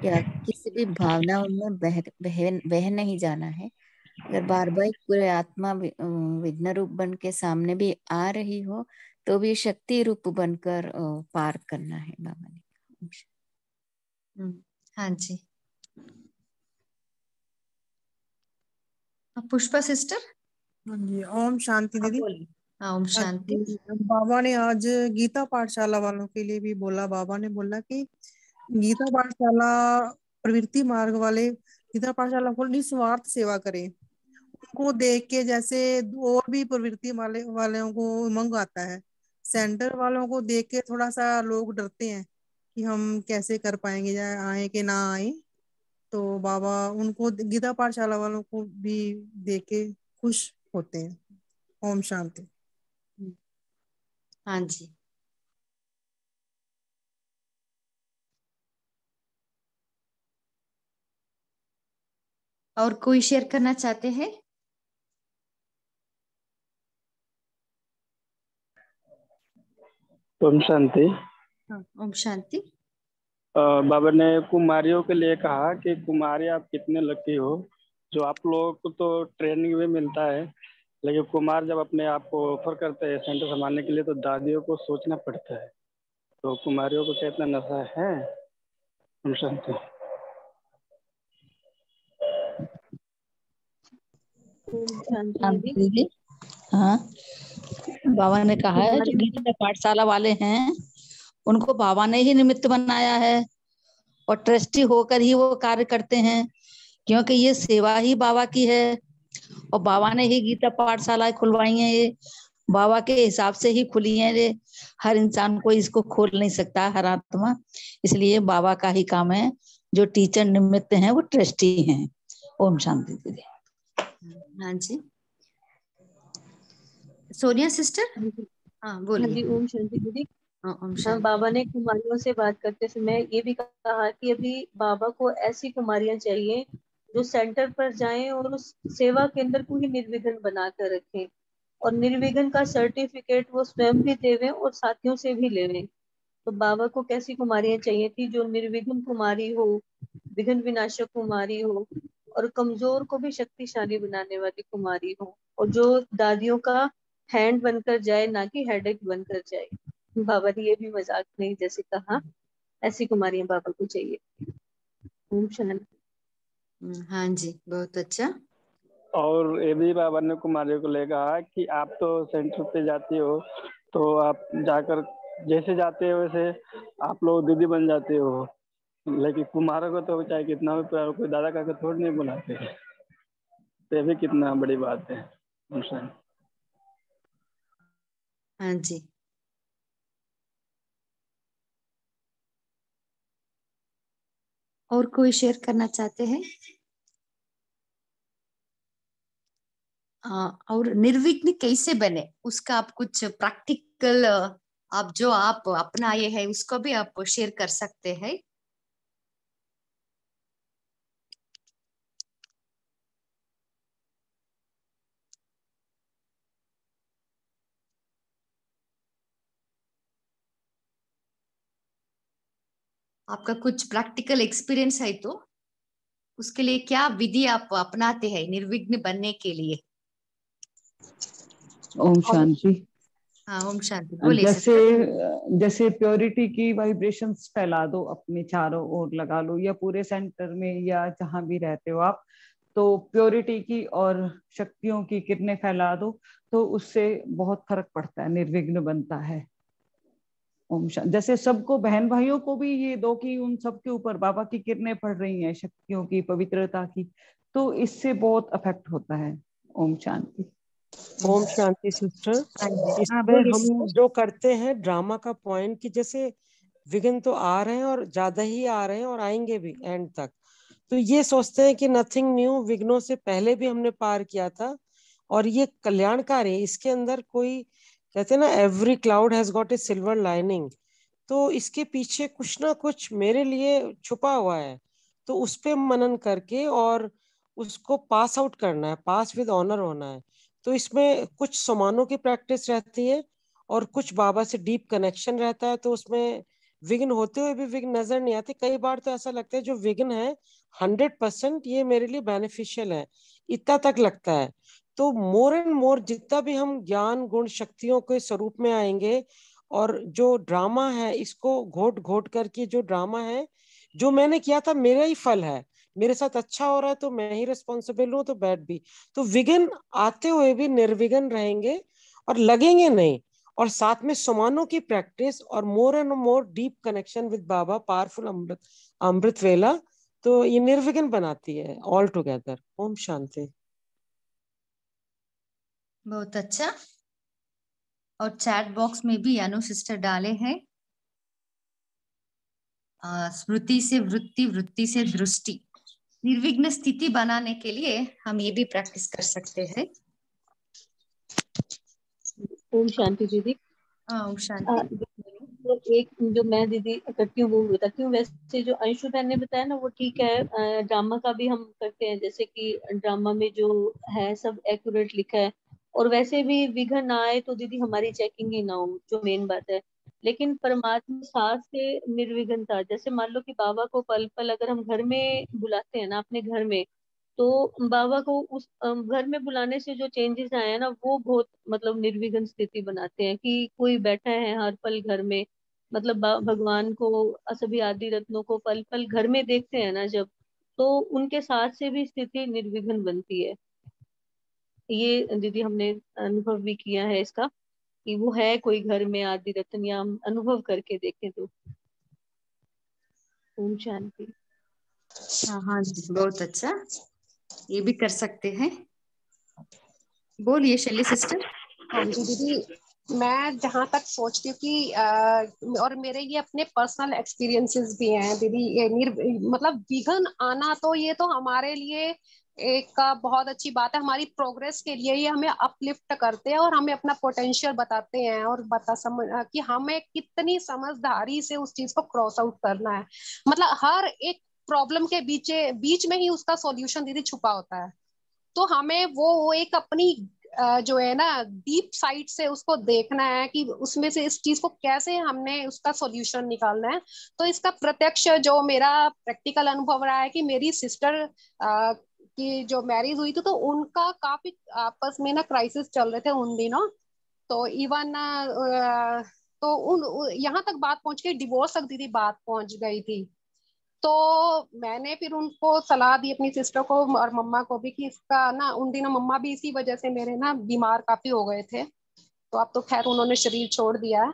या किसी भी भावना में बह नहीं जाना है। अगर बार बार पूरे आत्मा विघ्न रूप बन के सामने भी आ रही हो तो भी शक्ति रूप बनकर पार करना है बाबा ने। हाँ जी। पुष्पा सिस्टर। हाँ जी, ओम शांति दीदी। हाँ, ओम शांति। बाबा ने आज गीता पाठशाला वालों के लिए भी बोला। बाबा ने बोला कि गीता पाठशाला प्रवृत्ति मार्ग वाले गीता पाठशाला को निस्वार्थ सेवा करें। उनको देख के जैसे और भी प्रवृत्ति वालों को उमंग आता है। सेंटर वालों को देख के थोड़ा सा लोग डरते हैं कि हम कैसे कर पाएंगे, या आए कि ना आए। तो बाबा उनको गीता पाठशाला वालों को भी देख के खुश होते हैं। ओम शांति। हाँ जी। और कोई शेयर करना चाहते हैं? ओम शांति। हाँ, ओम शांति। बाबा ने कुमारियों के लिए कहा कि कुमारी आप कितने लकी हो, जो आप लोगों को तो ट्रेनिंग में मिलता है, लेकिन कुमार जब अपने आप को ऑफर करते हैं सेंटर संभालने के लिए तो दादियों को सोचना पड़ता है। तो कुमारियों को कितना नशा है। ओम शांति। दीदी। हाँ, बाबा ने कहा है जो गीता पाठशाला वाले हैं उनको बाबा ने ही निमित्त बनाया है और ट्रस्टी होकर ही वो कार्य करते हैं, क्योंकि ये सेवा ही बाबा की है और बाबा ने ही गीता पाठशाला खुलवाई है। ये बाबा के हिसाब से ही खुली है। ये हर इंसान को इसको खोल नहीं सकता, हर आत्मा। इसलिए बाबा का ही काम है। जो टीचर निमित्त हैं वो ट्रस्टी हैं। ओम शांति दीदी। हाँ जी। सोनिया सिस्टर। हाँ बोलिए। ओम शांति दीदी। ओम शांति। बाबा ने कुमारियों से बात करते समय ये भी कहा कि अभी बाबा को ऐसी कुमारियां चाहिए जो सेंटर पर जाएं और उस सेवा केंद्र को ही निर्विघ्न बना कर रखें, और निर्विघ्न का सर्टिफिकेट वो स्वयं भी देवें और साथियों से भी लेवें। तो बाबा को कैसी कुमारियां चाहिए थी? जो निर्विघ्न कुमारी हो, विघ्न विनाशक कुमारी हो, और कमजोर को भी शक्तिशाली बनाने वाली कुमारी हो, और जो दादियों का हैंड बनकर जाए, ना कि हेडेक बनकर जाए। बाबा ने ये भी मजाक नहीं जैसे कहा, ऐसी कुमारियां बाबा को चाहिए। ओम शांति। हाँ जी, बहुत अच्छा। और ये भी बाबा ने कुमारियों को ले कहा कि आप तो सेंटर पे जाती हो तो आप जाकर जैसे जाते हो वैसे आप लोग दीदी बन जाते हो, लेकिन कुमारों को तो चाहे कितना भी प्यार कोई दादा का थोड़ी नहीं बुलाते हैं। तो ये भी कितना बड़ी बात है। हाँ जी। और कोई शेयर करना चाहते हैं? और निर्विघ्न कैसे बने उसका आप कुछ प्रैक्टिकल आप जो आप अपनाए हैं उसको भी आप शेयर कर सकते हैं। आपका कुछ प्रैक्टिकल एक्सपीरियंस है तो उसके लिए क्या विधि आप अपनाते हैं निर्विघ्न बनने के लिए? ओम शांति। हाँ, ओम शांति। बोलिए। जैसे प्योरिटी की वाइब्रेशंस फैला दो, अपने चारों ओर लगा लो, या पूरे सेंटर में या जहां भी रहते हो आप, तो प्योरिटी की और शक्तियों की किरणें फैला दो, तो उससे बहुत फर्क पड़ता है, निर्विघ्न बनता है। ओम शांति। जैसे सबको, बहन भाइयों को भी ये दो कि उन सबके ऊपर बाबा की किरणें पड़ रही हैं, शक्तियों की, पवित्रता की, तो इससे बहुत अफेक्ट होता है। ओम शांति। ओम शांति सिस्टर। इसमें हम जो करते हैं ड्रामा का पॉइंट कि जैसे विघ्न तो आ रहे हैं और ज्यादा ही आ रहे हैं और आएंगे भी एंड तक, तो ये सोचते हैं कि नथिंग न्यू, विघ्नों से पहले भी हमने पार किया था और ये कल्याणकारी है, इसके अंदर कोई, कहते हैं ना every cloud has got a silver lining, तो इसके पीछे कुछ ना कुछ मेरे लिए छुपा हुआ है। तो उस पे मनन करके और उसको पास आउट करना है, पास विद ऑनर होना है। तो इसमें कुछ समानों की प्रैक्टिस रहती है और कुछ बाबा से डीप कनेक्शन रहता है। तो उसमें विघ्न होते हुए भी विघ्न नजर नहीं आते। कई बार तो ऐसा लगता है जो विघ्न है 100% ये मेरे लिए बेनिफिशियल है, इतना तक लगता है। तो मोर एंड मोर जितना भी हम ज्ञान गुण शक्तियों के स्वरूप में आएंगे और जो ड्रामा है इसको घोट घोट करके, जो ड्रामा है जो मैंने किया था मेरा ही फल है, मेरे साथ अच्छा हो रहा है तो मैं ही रिस्पॉन्सिबल हूँ, तो बैड भी। तो विघ्न आते हुए भी निर्विघ्न रहेंगे और लगेंगे नहीं, और साथ में समानों की प्रैक्टिस और more and more deep connection with Baba, powerful अमृत अमृत वेला, तो ये निर्विघ्न बनाती है ऑल टुगेदर। ओम शांति। बहुत अच्छा। और चैट बॉक्स में भी अनु सिस्टर डाले हैं, स्मृति से वृत्ति, वृत्ति से दृष्टि, निर्विघ्न स्थिति बनाने के लिए हम ये भी प्रैक्टिस कर सकते हैं। ओम शांति दीदी। ओम शांति। तो एक जो मैं दीदी करती हूँ वो बताती हूँ। वैसे जो अंशु बहन ने बताया ना वो ठीक है, ड्रामा का भी हम करते हैं, जैसे कि ड्रामा में जो है सब एक्यूरेट लिखा है। और वैसे भी विघ्न ना आए तो दीदी हमारी चेकिंग ही ना हो, जो मेन बात है। लेकिन परमात्मा साथ से निर्विघ्नता, जैसे मान लो कि बाबा को पल पल अगर हम घर में बुलाते हैं ना अपने घर में, तो बाबा को उस घर में बुलाने से जो चेंजेस आए हैं ना वो बहुत मतलब निर्विघ्न स्थिति बनाते हैं कि कोई बैठा है हर पल घर में। मतलब भगवान को, सभी आदि रत्नों को पल पल घर में देखते हैं ना जब, तो उनके साथ से भी स्थिति निर्विघ्न बनती है। ये दीदी हमने अनुभव भी किया है इसका, कि वो है कोई घर में आदि रत्न, या हम अनुभव करके देखें तो। ओम शांति। हाँ जी, बहुत अच्छा, ये भी कर सकते हैं। बोलिए शैली सिस्टर। हाँ जी दीदी, मैं जहाँ तक सोचती हूँ कि और मेरे ये अपने पर्सनल एक्सपीरियंसेस भी हैं दीदी, ये मतलब विघ्न आना तो ये तो हमारे लिए एक बहुत अच्छी बात है, हमारी प्रोग्रेस के लिए ये हमें अपलिफ्ट करते हैं और हमें अपना पोटेंशियल बताते हैं और कि हमें कितनी समझदारी से उस चीज को क्रॉस आउट करना है। मतलब हर एक प्रॉब्लम के बीच में ही उसका सॉल्यूशन दीदी छुपा होता है। तो हमें वो एक अपनी जो है ना डीप साइड से उसको देखना है कि उसमें से इस चीज को कैसे हमने उसका सॉल्यूशन निकालना है। तो इसका प्रत्यक्ष जो मेरा प्रैक्टिकल अनुभव रहा है कि मेरी सिस्टर की जो मैरिज हुई थी तो उनका काफी आपस में ना क्राइसिस चल रहे थे उन दिनों। तो इवन तो उन यहाँ तक बात पहुंच गई, डिवोर्स तक दीदी बात पहुंच गई थी। तो मैंने फिर उनको सलाह दी अपनी सिस्टर को और मम्मा को भी कि इसका ना, उन दिनों मम्मा भी इसी वजह से मेरे ना बीमार काफी हो गए थे, तो अब तो खैर उन्होंने शरीर छोड़ दिया है।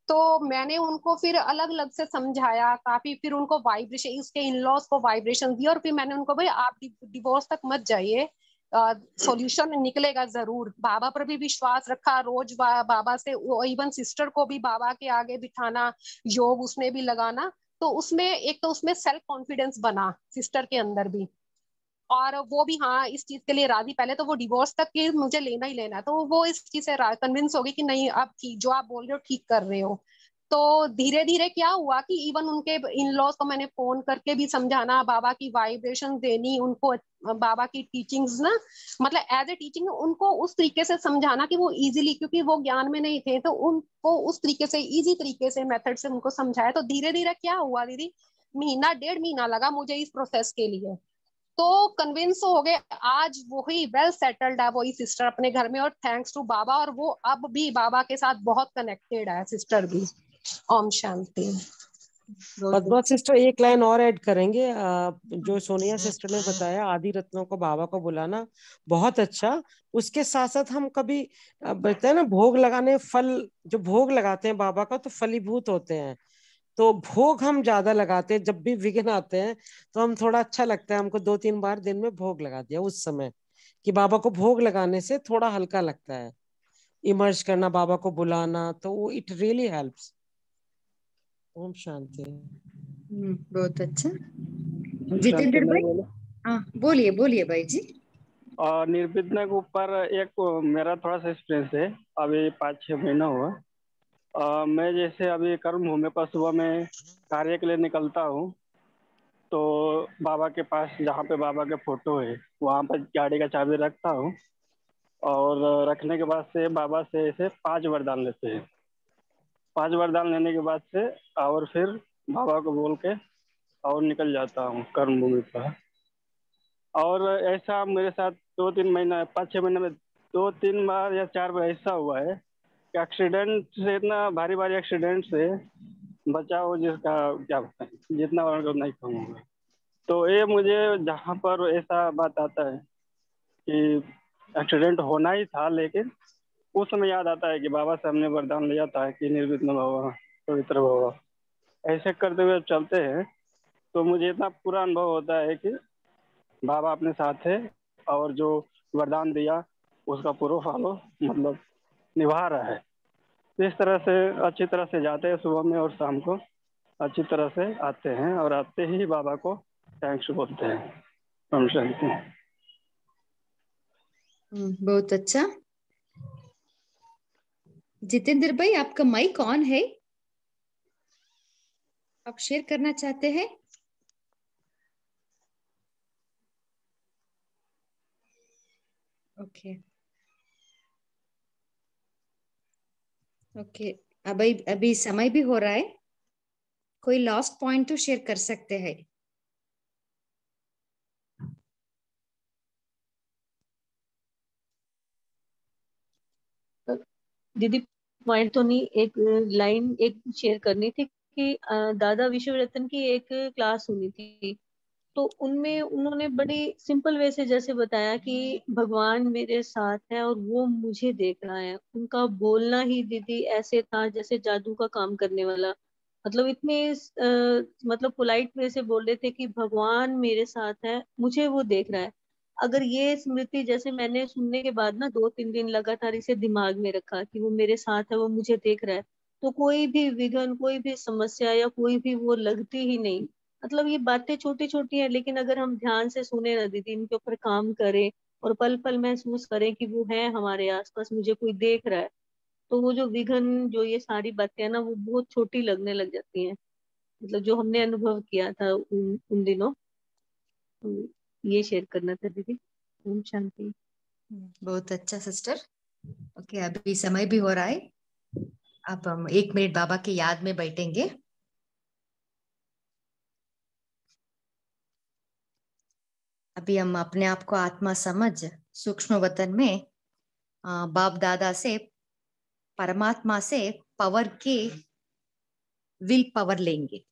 तो मैंने उनको फिर अलग अलग से समझाया काफी, फिर उनको वाइब्रेशन, उसके इन लॉज को वाइब्रेशन दिया और फिर मैंने उनको, भाई आप डिवोर्स तक मत जाइए, सॉल्यूशन निकलेगा जरूर। बाबा पर भी विश्वास रखा, रोज बाबा से, इवन सिस्टर को भी बाबा के आगे बिठाना, योग उसने भी लगाना। तो उसमें एक तो उसमें सेल्फ कॉन्फिडेंस बना सिस्टर के अंदर भी, और वो भी हाँ इस चीज के लिए राजी। पहले तो वो डिवोर्स तक की मुझे लेना ही लेना है, तो वो इस चीज से कन्विंस हो गई कि नहीं आप ठीक, जो आप बोल रहे हो ठीक कर रहे हो। तो धीरे धीरे क्या हुआ कि इवन उनके इन लॉज को मैंने फोन करके भी समझाना, बाबा की वाइब्रेशन देनी उनको, बाबा की टीचिंग्स ना, मतलब एज ए टीचिंग उनको उस तरीके से समझाना कि वो इजीली, क्योंकि वो ज्ञान में नहीं थे, तो उनको उस तरीके से इजी तरीके से मेथड से उनको समझाया। तो धीरे धीरे क्या हुआ दीदी, महीना 1.5 महीना लगा मुझे इस प्रोसेस के लिए, तो कन्विंस हो गए। आज वही वेल सेटल्ड है वही सिस्टर अपने घर में, और थैंक्स टू बाबा, और वो अब भी बाबा के साथ बहुत कनेक्टेड है सिस्टर भी। ओम शांति। पद्मा सिस्टर एक लाइन और ऐड करेंगे, जो सोनिया सिस्टर ने बताया आदि रत्नों को बाबा को बुलाना, बहुत अच्छा। उसके साथ साथ हम कभी बताए ना भोग लगाने, फल जो भोग लगाते हैं बाबा का तो फलीभूत होते हैं, तो भोग हम ज्यादा लगाते हैं जब भी विघ्न आते हैं। तो हम थोड़ा अच्छा लगता है हमको 2-3 बार दिन में भोग लगा दिया उस समय, कि बाबा को भोग लगाने से थोड़ा हल्का लगता है, इमर्ज करना बाबा को बुलाना, तो वो it really helps. Om Shanti. बहुत अच्छा। जितेंद्र भाई, हाँ बोलिए बोलिए भाई जी। और निर्विघ्न के ऊपर एक मेरा थोड़ा सा एक्सपीरियंस है। अभी 5-6 महीना हुआ। मैं जैसे अभी कर्म भूमि पर सुबह में कार्य के लिए निकलता हूँ, तो बाबा के पास जहाँ पे बाबा के फोटो है वहाँ पर गाड़ी का चाबी रखता हूँ। और रखने के बाद से बाबा से ऐसे 5 वरदान लेते हैं। 5 वरदान लेने के बाद से और फिर बाबा को बोल के और निकल जाता हूँ कर्म भूमि पर। और ऐसा मेरे साथ 2-3 महीना 5-6 महीने में 2-3 बार या 4 बार ऐसा हुआ है कि एक्सीडेंट से, इतना भारी भारी एक्सीडेंट से बचा हो जिसका क्या बताएं, जितना वर्णन उतना ही कम होगा। तो ये मुझे जहाँ पर ऐसा बात आता है कि एक्सीडेंट होना ही था, लेकिन उस समय याद आता है कि बाबा से हमने वरदान लिया था कि निर्विघ्न भव पवित्र भव, ऐसे करते हुए चलते हैं। तो मुझे इतना पूरा अनुभव होता है कि बाबा अपने साथ है और जो वरदान दिया उसका पूरा फॉलो मतलब निभा रहा है। तो इस तरह से अच्छी तरह से जाते हैं सुबह में और शाम को अच्छी तरह से आते हैं और आते ही बाबा को थैंक्स बोलते हैं। ओम शांति। बहुत अच्छा। जितेंद्र भाई, आपका माइक ऑन है, आप शेयर करना चाहते हैं? ओके ओके, अभी अभी समय भी हो रहा है, कोई लास्ट पॉइंट तो शेयर कर सकते हैं। दीदी पॉइंट तो नहीं, एक लाइन एक शेयर करनी थी कि दादा विश्व रतन की एक क्लास हुई थी, तो उनमें उन्होंने बड़ी सिंपल वे से जैसे बताया कि भगवान मेरे साथ है और वो मुझे देख रहा है। उनका बोलना ही दीदी ऐसे था जैसे जादू का काम करने वाला। मतलब इतने मतलब पोलाइट वे से बोल रहे थे कि भगवान मेरे साथ है, मुझे वो देख रहा है। अगर ये स्मृति जैसे मैंने सुनने के बाद ना 2-3 दिन लगातार इसे दिमाग में रखा कि वो मेरे साथ है, वो मुझे देख रहा है, तो कोई भी विघ्न, कोई भी समस्या या कोई भी वो लगती ही नहीं। मतलब ये बातें छोटी छोटी है, लेकिन अगर हम ध्यान से सुने ना दीदी, इनके ऊपर काम करें और पल पल महसूस करें कि वो है हमारे आसपास, मुझे कोई देख रहा है, तो वो जो विघन, जो ये सारी बातें है ना, वो बहुत छोटी लगने लग जाती हैं। मतलब जो हमने अनुभव किया था उन दिनों, तो ये शेयर करना था दीदी। ओम शांति। बहुत अच्छा सिस्टर। ओके, अभी समय भी हो रहा है, अब हम 1 मिनट बाबा की याद में बैठेंगे। अभी हम अपने आप को आत्मा समझ सूक्ष्म वतन में बाप दादा से, परमात्मा से पावर की विल पावर लेंगे।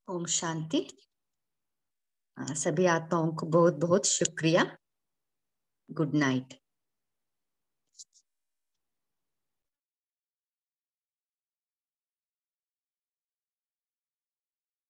ओम शांति। सभी आत्माओं को बहुत बहुत शुक्रिया। Good night.